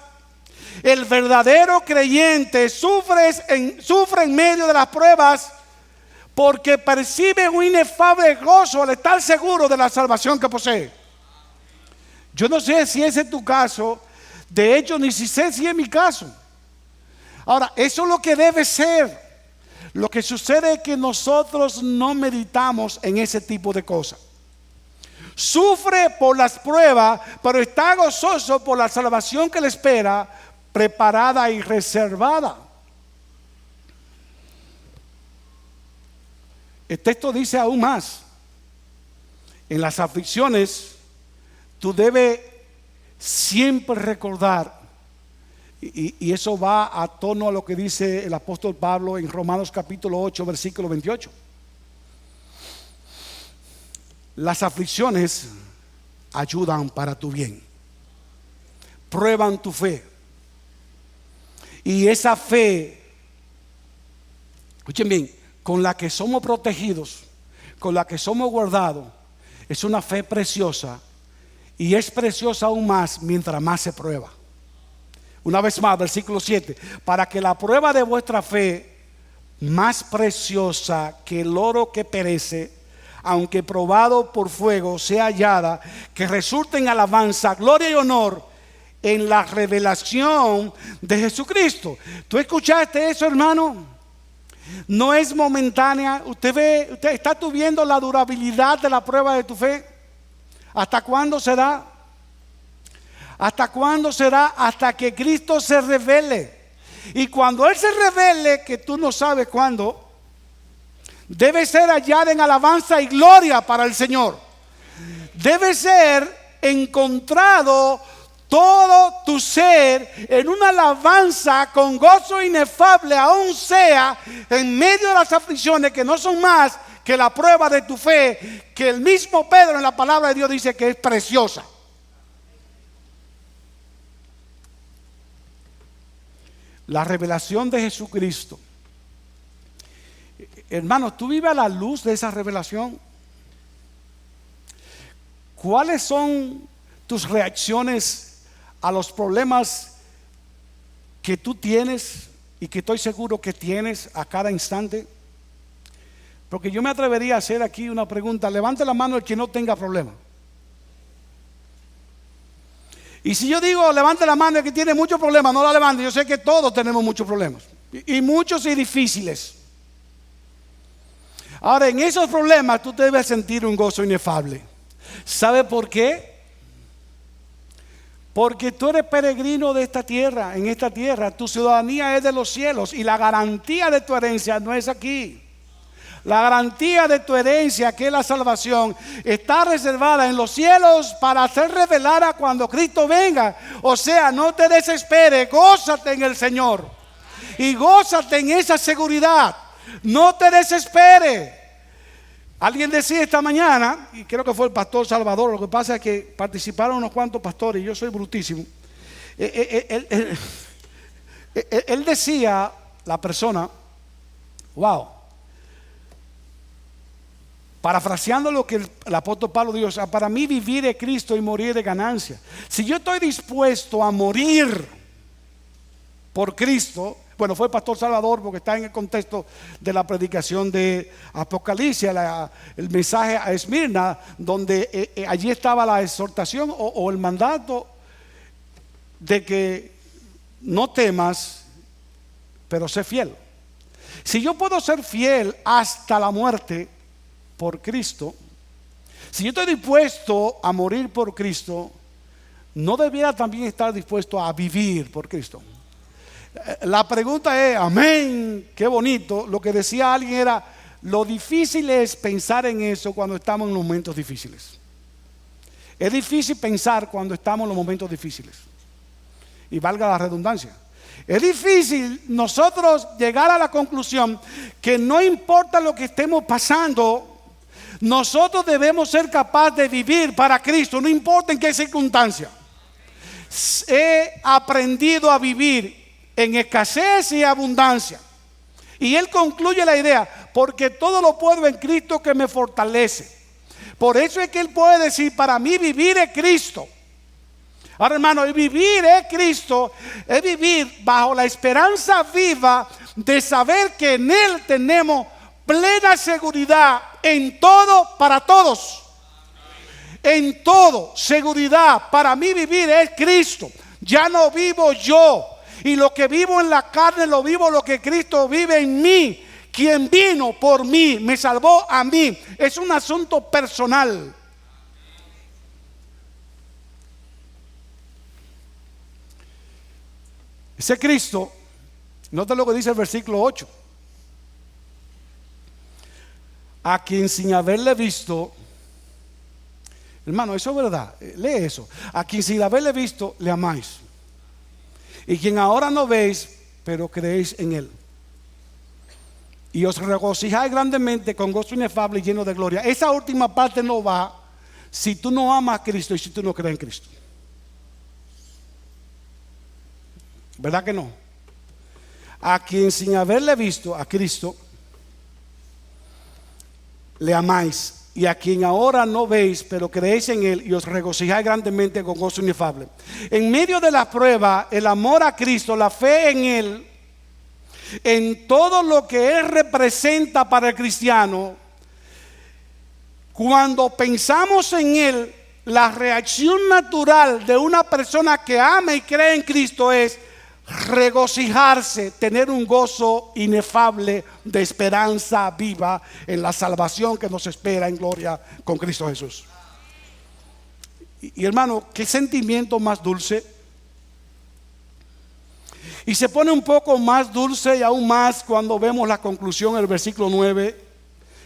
El verdadero creyente sufre en medio de las pruebas, porque percibe un inefable gozo al estar seguro de la salvación que posee. Yo no sé si ese es tu caso. De hecho, ni si sé si es mi caso. Ahora, eso es lo que debe ser. Lo que sucede es que nosotros no meditamos en ese tipo de cosas. Sufre por las pruebas, pero está gozoso por la salvación que le espera, preparada y reservada. El texto dice aún más: en las aflicciones tú debes siempre recordar, y eso va a tono a lo que dice el apóstol Pablo en Romanos capítulo 8, versículo 28. Las aflicciones ayudan para tu bien, prueban tu fe, y esa fe, escuchen bien, con la que somos protegidos, con la que somos guardados, es una fe preciosa, y es preciosa aún más mientras más se prueba. Una vez más, versículo 7: para que la prueba de vuestra fe, más preciosa que el oro que perece, aunque probado por fuego, sea hallada, que resulte en alabanza, gloria y honor en la revelación de Jesucristo. ¿Tú escuchaste eso, hermano? No es momentánea. Usted está viendo la durabilidad de la prueba de tu fe. ¿Hasta cuándo será? ¿Hasta cuándo será? Hasta que Cristo se revele. Y cuando Él se revele, que tú no sabes cuándo, debe ser hallada en alabanza y gloria para el Señor. Debe ser encontrado todo tu ser en una alabanza con gozo inefable, aún sea en medio de las aflicciones que no son más que la prueba de tu fe, que el mismo Pedro en la palabra de Dios dice que es preciosa. La revelación de Jesucristo. Hermanos, ¿tú vives a la luz de esa revelación? ¿Cuáles son tus reacciones a los problemas que tú tienes y que estoy seguro que tienes a cada instante? Porque yo me atrevería a hacer aquí una pregunta. Levante la mano el que no tenga problema. Y si yo digo levante la mano el que tiene muchos problemas, no la levante. Yo sé que todos tenemos muchos problemas, y muchos y difíciles. Ahora, en esos problemas tú debes sentir un gozo inefable. ¿Sabe por qué? Porque tú eres peregrino de esta tierra, en esta tierra. Tu ciudadanía es de los cielos y la garantía de tu herencia no es aquí. La garantía de tu herencia, que es la salvación, está reservada en los cielos para ser revelada cuando Cristo venga. O sea, no te desesperes, gózate en el Señor y gózate en esa seguridad. No te desesperes. Alguien decía esta mañana, y creo que fue el pastor Salvador, lo que pasa es que participaron unos cuantos pastores y yo soy brutísimo. Él decía, la persona, wow, parafraseando lo que el apóstol Pablo dijo, o sea, para mí vivir es Cristo y morir es ganancia. Si yo estoy dispuesto a morir por Cristo, bueno, fue el pastor Salvador porque está en el contexto de la predicación de Apocalipsis, el mensaje a Esmirna, donde allí estaba la exhortación o el mandato de que no temas, pero sé fiel. Si yo puedo ser fiel hasta la muerte por Cristo, si yo estoy dispuesto a morir por Cristo, ¿no debiera también estar dispuesto a vivir por Cristo? La pregunta es, amén, qué bonito. Lo que decía alguien era, lo difícil es pensar en eso cuando estamos en los momentos difíciles. Es difícil pensar cuando estamos en los momentos difíciles. Y valga la redundancia. Es difícil nosotros llegar a la conclusión que no importa lo que estemos pasando, nosotros debemos ser capaces de vivir para Cristo, no importa en qué circunstancia. He aprendido a vivir en escasez y abundancia. Y él concluye la idea, porque todo lo puedo en Cristo que me fortalece. Por eso es que él puede decir, para mí vivir es Cristo. Ahora, hermano, el vivir es Cristo, es vivir bajo la esperanza viva de saber que en él tenemos plena seguridad en todo para todos. En todo, seguridad. Para mí vivir es Cristo. Ya no vivo yo. Y lo que vivo en la carne lo vivo lo que Cristo vive en mí. Quien vino por mí, me salvó a mí. Es un asunto personal. Ese Cristo, nota lo que dice el versículo 8. A quien sin haberle visto, hermano, eso es verdad, lee eso. A quien sin haberle visto, le amáis. Y quien ahora no veis, pero creéis en él. Y os regocijáis grandemente con gozo inefable y lleno de gloria. Esa última parte no va si tú no amas a Cristo y si tú no crees en Cristo. ¿Verdad que no? A quien sin haberle visto, a Cristo, le amáis. Y a quien ahora no veis, pero creéis en él y os regocijáis grandemente con gozo inefable. En medio de la prueba, el amor a Cristo, la fe en él, en todo lo que él representa para el cristiano, cuando pensamos en él, la reacción natural de una persona que ama y cree en Cristo es regocijarse, tener un gozo inefable de esperanza viva en la salvación que nos espera en gloria con Cristo Jesús. Y hermano, qué sentimiento más dulce. Y se pone un poco más dulce y aún más cuando vemos la conclusión del versículo 9.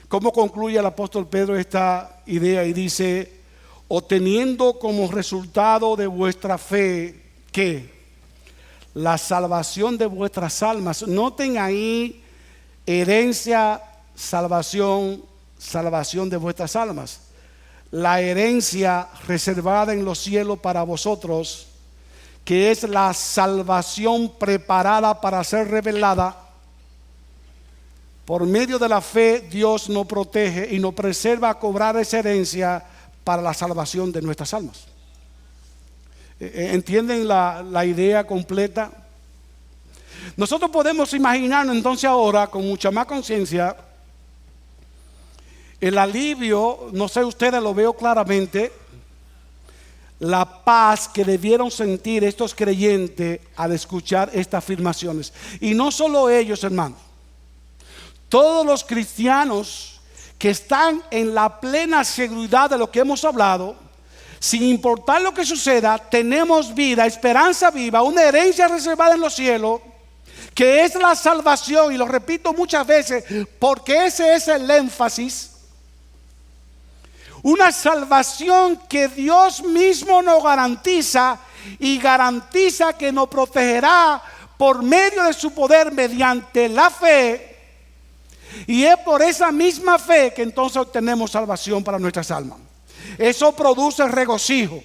Cómo concluye el apóstol Pedro esta idea y dice: obteniendo como resultado de vuestra fe, ¿qué? La salvación de vuestras almas. Noten ahí, herencia, salvación, salvación de vuestras almas. La herencia reservada en los cielos para vosotros, que es la salvación preparada para ser revelada. Por medio de la fe, Dios nos protege y nos preserva a cobrar esa herencia para la salvación de nuestras almas. ¿Entienden la idea completa? Nosotros podemos imaginarnos entonces ahora con mucha más conciencia el alivio, no sé ustedes, lo veo claramente, la paz que debieron sentir estos creyentes al escuchar estas afirmaciones. Y no solo ellos, hermanos, todos los cristianos que están en la plena seguridad de lo que hemos hablado, sin importar lo que suceda, tenemos vida, esperanza viva, una herencia reservada en los cielos, que es la salvación. Y lo repito muchas veces porque ese es el énfasis. Una salvación que Dios mismo nos garantiza, y garantiza que nos protegerá por medio de su poder mediante la fe. Y es por esa misma fe que entonces obtenemos salvación para nuestras almas. Eso produce regocijo,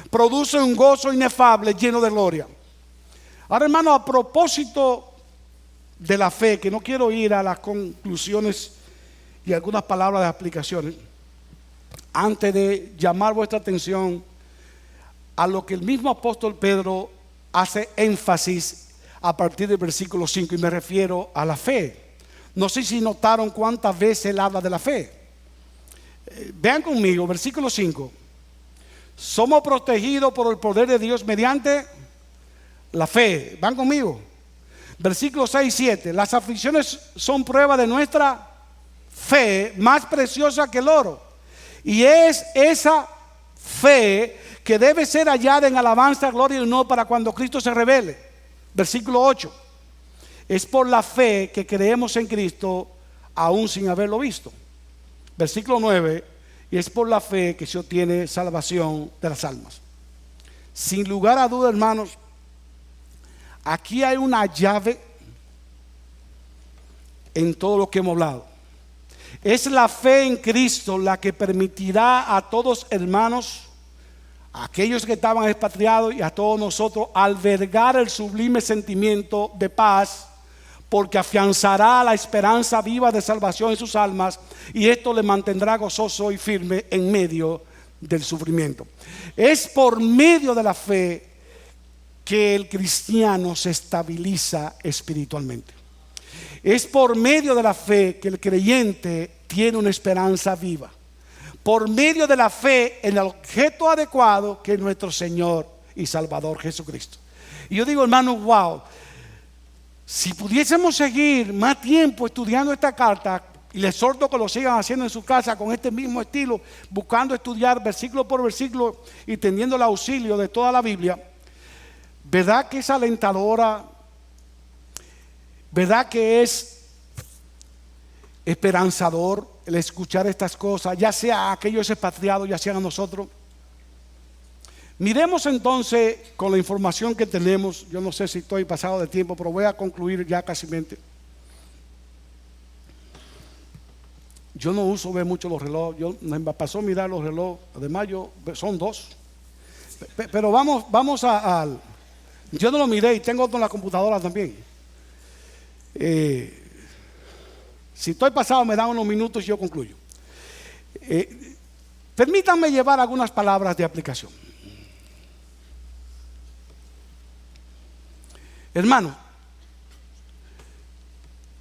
produce un gozo inefable lleno de gloria. Ahora, hermano, a propósito de la fe, que no quiero ir a las conclusiones y algunas palabras de aplicaciones, antes de llamar vuestra atención a lo que el mismo apóstol Pedro hace énfasis a partir del versículo 5, y me refiero a la fe. No sé si notaron cuántas veces él habla de la fe. Vean conmigo, versículo 5. Somos protegidos por el poder de Dios mediante la fe. ¿Van conmigo? Versículo 6 y 7. Las aflicciones son prueba de nuestra fe, más preciosa que el oro. Y es esa fe que debe ser hallada en alabanza, gloria y honor para cuando Cristo se revele. Versículo 8. Es por la fe que creemos en Cristo aún sin haberlo visto. Versículo 9. Y es por la fe que se obtiene salvación de las almas. Sin lugar a duda, hermanos, aquí hay una llave en todo lo que hemos hablado. Es la fe en Cristo la que permitirá a todos, hermanos, a aquellos que estaban expatriados y a todos nosotros, albergar el sublime sentimiento de paz, porque afianzará la esperanza viva de salvación en sus almas, y esto le mantendrá gozoso y firme en medio del sufrimiento. Es por medio de la fe que el cristiano se estabiliza espiritualmente. Es por medio de la fe que el creyente tiene una esperanza viva. Por medio de la fe en el objeto adecuado, que es nuestro Señor y Salvador Jesucristo. Y yo digo, hermano, wow, si pudiésemos seguir más tiempo estudiando esta carta, y les exhorto que lo sigan haciendo en su casa con este mismo estilo, buscando estudiar versículo por versículo y teniendo el auxilio de toda la Biblia, ¿verdad que es alentadora? ¿Verdad que es esperanzador el escuchar estas cosas, ya sea a aquellos expatriados, ya sean a nosotros? Miremos entonces con la información que tenemos. Yo no sé si estoy pasado de tiempo, pero voy a concluir ya casi mente. Yo no uso ver mucho los relojes. Yo me pasó a mirar los relojes. Además, son 2. Pero vamos al... Yo no lo miré y tengo otro en la computadora también. Si estoy pasado, me dan unos minutos y yo concluyo. Permítanme llevar algunas palabras de aplicación. Hermano,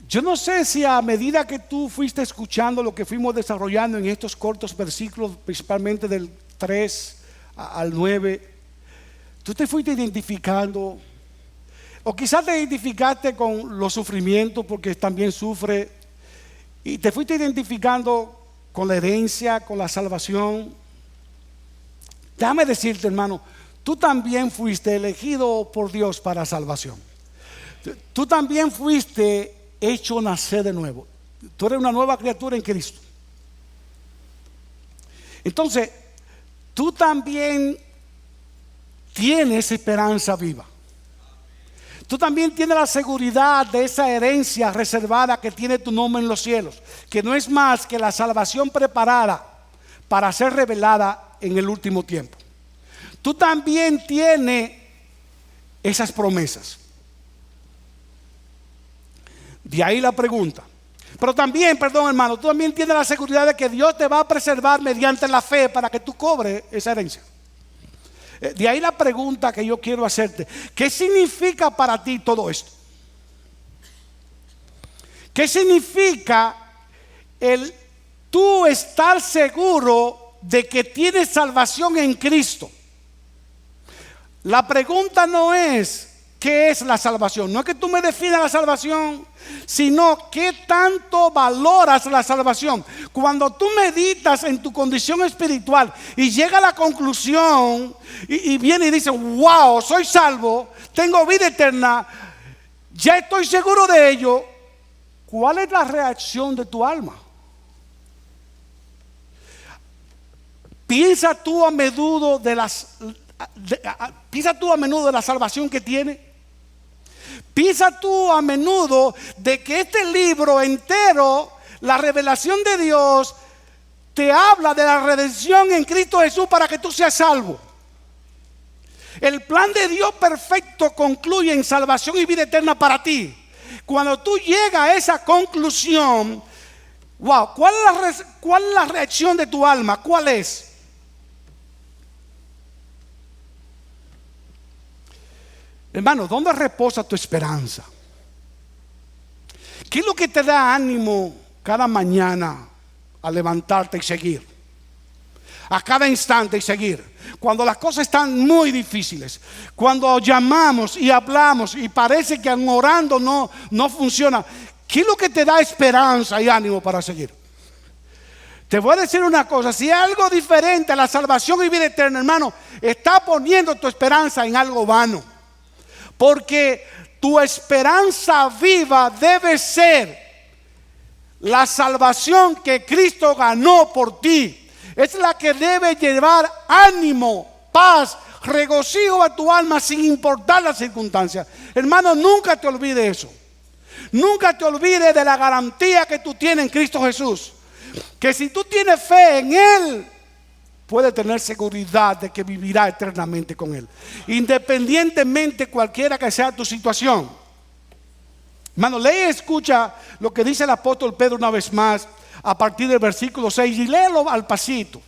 yo no sé si a medida que tú fuiste escuchando lo que fuimos desarrollando en estos cortos versículos, principalmente del 3 al 9, tú te fuiste identificando, o quizás te identificaste con los sufrimientos porque también sufre, y te fuiste identificando con la herencia, con la salvación. Déjame decirte, hermano, tú también fuiste elegido por Dios para salvación. Tú también fuiste hecho nacer de nuevo. Tú eres una nueva criatura en Cristo. Entonces, tú también tienes esperanza viva. Tú también tienes la seguridad de esa herencia reservada que tiene tu nombre en los cielos, que no es más que la salvación preparada para ser revelada en el último tiempo. Tú también tienes esas promesas. De ahí la pregunta. Pero también, perdón hermano, tú también tienes la seguridad de que Dios te va a preservar mediante la fe para que tú cobres esa herencia. De ahí la pregunta que yo quiero hacerte. ¿Qué significa para ti todo esto? ¿Qué significa el tú estar seguro de que tienes salvación en Cristo? La pregunta no es ¿qué es la salvación? No es que tú me definas la salvación, sino qué tanto valoras la salvación. Cuando tú meditas en tu condición espiritual y llega a la conclusión y viene y dice, wow, soy salvo, tengo vida eterna, ya estoy seguro de ello, ¿cuál es la reacción de tu alma? Piensa tú a menudo de la salvación que tiene. Piensa tú a menudo de que este libro entero, la revelación de Dios, te habla de la redención en Cristo Jesús para que tú seas salvo. El plan de Dios perfecto concluye en salvación y vida eterna para ti. Cuando tú llegas a esa conclusión, wow, ¿cuál es la reacción de tu alma? ¿Cuál es? Hermano, ¿dónde reposa tu esperanza? ¿Qué es lo que te da ánimo cada mañana a levantarte y seguir? A cada instante y seguir. Cuando las cosas están muy difíciles, cuando llamamos y hablamos y parece que orando no funciona, ¿qué es lo que te da esperanza y ánimo para seguir? Te voy a decir una cosa, si hay algo diferente a la salvación y vida eterna, hermano, está poniendo tu esperanza en algo vano. Porque tu esperanza viva debe ser la salvación que Cristo ganó por ti. Es la que debe llevar ánimo, paz, regocijo a tu alma sin importar las circunstancias. Hermano, nunca te olvides eso. Nunca te olvides de la garantía que tú tienes en Cristo Jesús. Que si tú tienes fe en Él, puede tener seguridad de que vivirá eternamente con Él, independientemente cualquiera que sea tu situación. Hermano, lee y escucha lo que dice el apóstol Pedro una vez más a partir del versículo 6 y léelo al pasito.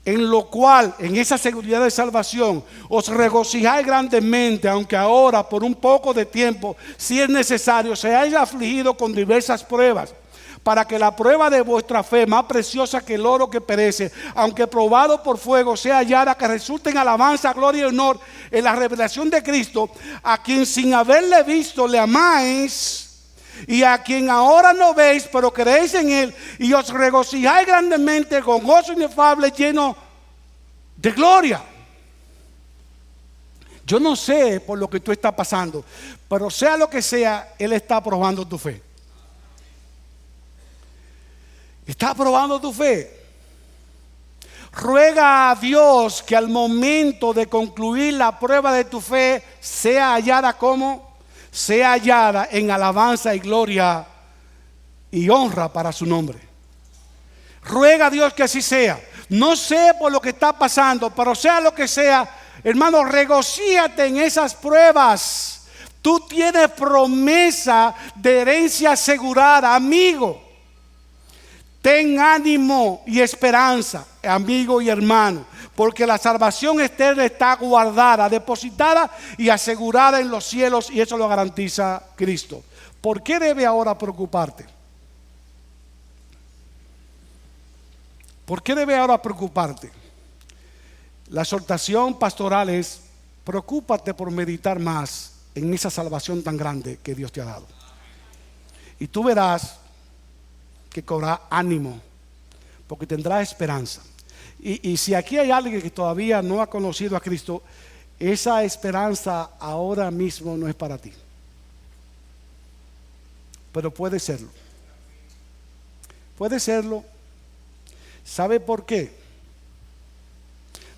En lo cual, en esa seguridad de salvación, os regocijáis grandemente, aunque ahora por un poco de tiempo, si es necesario, seáis afligidos con diversas pruebas, para que la prueba de vuestra fe, más preciosa que el oro que perece, aunque probado por fuego, sea hallada, que resulte en alabanza, gloria y honor en la revelación de Cristo, a quien sin haberle visto le amáis, y a quien ahora no veis, pero creéis en Él, y os regocijáis grandemente con gozo inefable, lleno de gloria. Yo no sé por lo que tú estás pasando, pero sea lo que sea, Él está probando tu fe. Está probando tu fe. Ruega a Dios que al momento de concluir la prueba de tu fe sea hallada como sea hallada en alabanza y gloria y honra para su nombre. Ruega a Dios que así sea. No sé por lo que está pasando, pero sea lo que sea, hermano, regocíate en esas pruebas. Tú tienes promesa de herencia asegurada, amigo. Ten ánimo y esperanza, amigo y hermano, porque la salvación eterna está guardada, depositada y asegurada en los cielos, y eso lo garantiza Cristo. ¿Por qué debe ahora preocuparte? ¿Por qué debe ahora preocuparte? La exhortación pastoral es: preocúpate por meditar más en esa salvación tan grande que Dios te ha dado. Y tú verás que cobrará ánimo, porque tendrás esperanza. Y si aquí hay alguien que todavía no ha conocido a Cristo, esa esperanza ahora mismo no es para ti, pero puede serlo. Puede serlo. ¿Sabe por qué?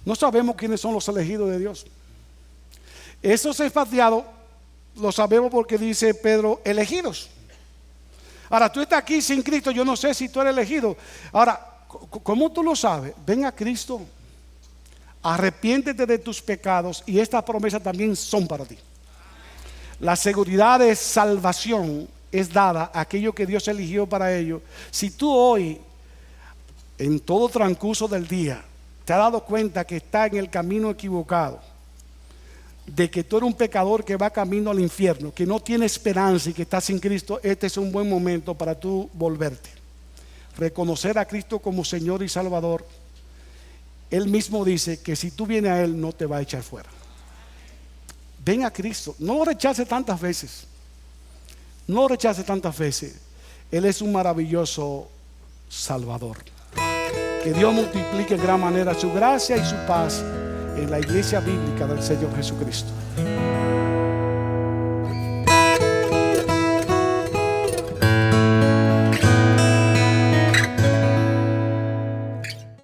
No sabemos quiénes son los elegidos de Dios. Esos expatriados lo sabemos porque dice Pedro, elegidos. Ahora, tú estás aquí sin Cristo, yo no sé si tú eres elegido. Ahora, ¿cómo tú lo sabes? Ven a Cristo, arrepiéntete de tus pecados, y estas promesas también son para ti. La seguridad de salvación es dada a aquello que Dios eligió para ellos. Si tú hoy, en todo transcurso del día, te has dado cuenta que estás en el camino equivocado, de que tú eres un pecador que va camino al infierno, que no tiene esperanza y que estás sin Cristo, este es un buen momento para tú volverte, reconocer a Cristo como Señor y Salvador. Él mismo dice que si tú vienes a Él no te va a echar fuera. ven a Cristo. No lo rechace tantas veces. No lo rechace tantas veces. Él es un maravilloso Salvador. Que Dios multiplique en gran manera su gracia y su paz en la iglesia bíblica del Señor Jesucristo.